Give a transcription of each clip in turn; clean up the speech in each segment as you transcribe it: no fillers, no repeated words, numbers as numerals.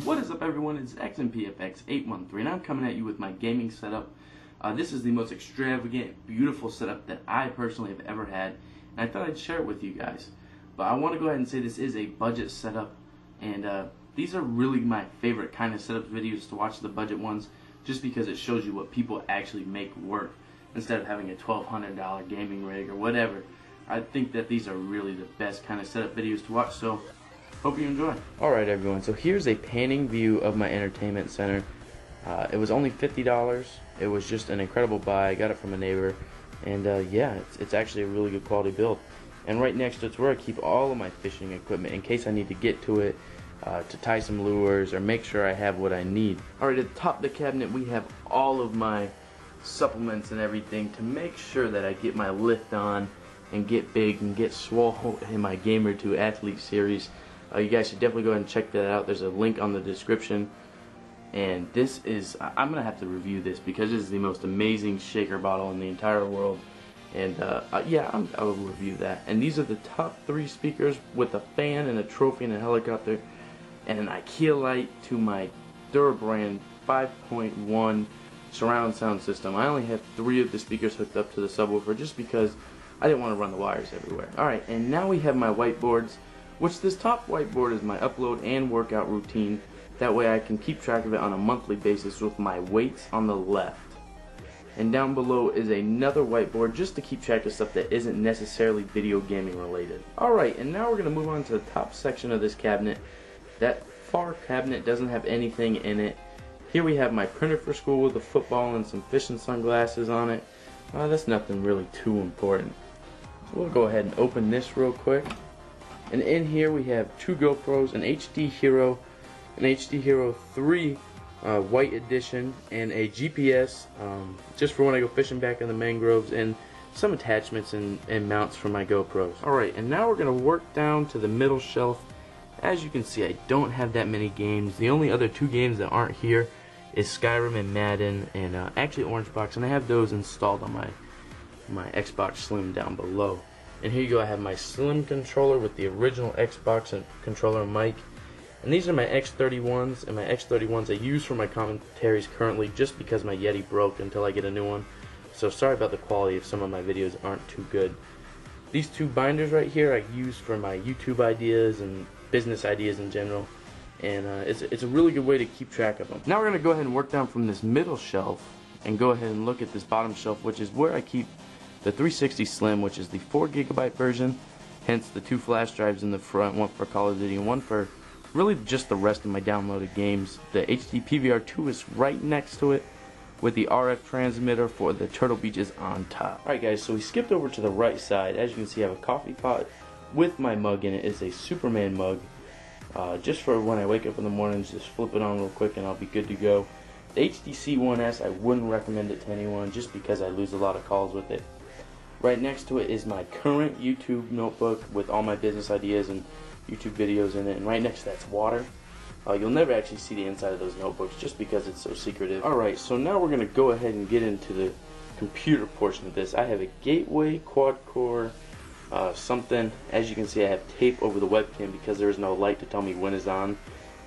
What is up, everyone? It's XMPFX813 and I'm coming at you with my gaming setup. This is the most extravagant, beautiful setup that I personally have ever had, and I thought I'd share it with you guys. But I want to go ahead and say this is a budget setup, and these are really my favorite kind of setup videos to watch, the budget ones, just because it shows you what people actually make work instead of having a $1,200 gaming rig or whatever. I think that these are really the best kind of setup videos to watch, so hope you enjoy. Alright everyone, so here's a panning view of my entertainment center. It was only $50. It was just an incredible buy. I got it from a neighbor, and yeah, it's actually a really good quality build. And right next to it's where I keep all of my fishing equipment in case I need to get to it to tie some lures or make sure I have what I need. Alright, at the top of the cabinet we have all of my supplements and everything to make sure that I get my lift on and get big and get swole in my Gamer 2 Athlete Series. You guys should definitely go ahead and check that out. There's a link on the description. And this is, I'm going to have to review this because this is the most amazing shaker bottle in the entire world. And yeah, I will review that. And these are the top 3 speakers with a fan and a trophy and a helicopter and an IKEA light to my Durabrand 5.1 surround sound system. I only have 3 of the speakers hooked up to the subwoofer just because I didn't want to run the wires everywhere. Alright, and now we have my whiteboards, which this top whiteboard is my upload and workout routine. That way I can keep track of it on a monthly basis with my weights on the left. And down below is another whiteboard just to keep track of stuff that isn't necessarily video gaming related. Alright, and now we're going to move on to the top section of this cabinet. That far cabinet doesn't have anything in it. Here we have my printer for school with a football and some fishing sunglasses on it. That's nothing really too important. So we'll go ahead and open this real quick. And in here we have 2 GoPros, an HD Hero 3 white edition, and a GPS just for when I go fishing back in the mangroves, and some attachments and mounts for my GoPros. Alright, and now we're going to work down to the middle shelf. As you can see, I don't have that many games. The only other 2 games that aren't here is Skyrim and Madden, and actually Orange Box, and I have those installed on my Xbox Slim down below. And here you go, I have my Slim controller with the original Xbox and controller mic. And these are my X31s, and my X31s I use for my commentaries currently just because my Yeti broke until I get a new one. So sorry about the quality if some of my videos aren't too good. These 2 binders right here I use for my YouTube ideas and business ideas in general. And it's a really good way to keep track of them. Now we're going to go ahead and work down from this middle shelf and go ahead and look at this bottom shelf, which is where I keep the 360 Slim, which is the 4GB version, hence the 2 flash drives in the front, one for Call of Duty and one for really just the rest of my downloaded games. The HD PVR2 is right next to it with the RF transmitter for the Turtle Beaches on top. Alright guys, so we skipped over to the right side. As you can see, I have a coffee pot with my mug in it. It's a Superman mug. Just for when I wake up in the mornings, just flip it on real quick and I'll be good to go. The HTC One S, I wouldn't recommend it to anyone just because I lose a lot of calls with it. Right next to it is my current YouTube notebook with all my business ideas and YouTube videos in it, and right next to that's water. You'll never actually see the inside of those notebooks just because it's so secretive. Alright, so now we're going to go ahead and get into the computer portion of this. I have a Gateway quad-core something. As you can see, I have tape over the webcam because there is no light to tell me when it's on,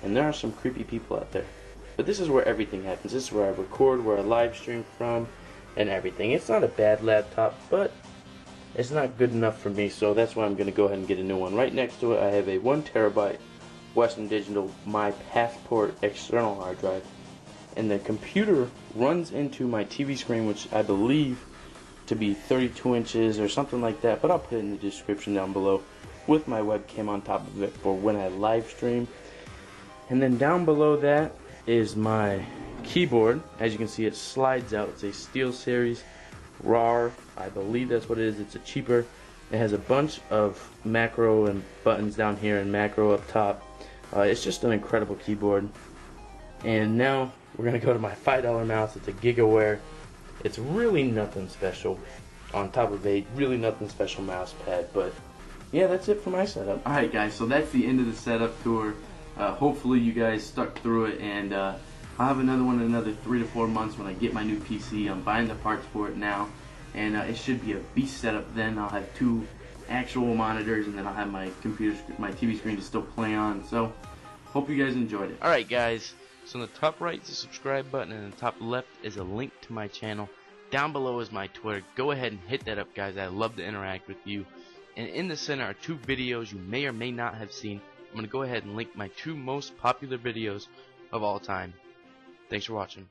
and there are some creepy people out there. But this is where everything happens. This is where I record, where I live stream from, and everything. It's not a bad laptop, but it's not good enough for me, so that's why I'm going to go ahead and get a new one. Right next to it I have a 1TB Western Digital My Passport external hard drive, and the computer runs into my TV screen, which I believe to be 32 inches or something like that, but I'll put it in the description down below, with my webcam on top of it for when I live stream. And then down below that is my keyboard. As you can see, it slides out. It's a SteelSeries RAR, I believe that's what it is. It's a cheaper. It has a bunch of macro and buttons down here and macro up top. It's just an incredible keyboard. And now we're going to go to my $5 mouse. It's a GigaWare. It's really nothing special on top of a really nothing special mouse pad, but yeah, that's it for my setup. Alright guys, so that's the end of the setup tour. Hopefully you guys stuck through it, and I'll have another one in another 3 to 4 months when I get my new PC. I'm buying the parts for it now, and it should be a beast setup then. I'll have 2 actual monitors, and then I'll have my computer, my TV screen to still play on. So Hope you guys enjoyed it. Alright guys, so in the top right is the subscribe button, and in the top left is a link to my channel. Down below is my Twitter. Go ahead and hit that up, guys. I love to interact with you. And in the center are 2 videos you may or may not have seen. I'm going to go ahead and link my 2 most popular videos of all time. Thanks for watching.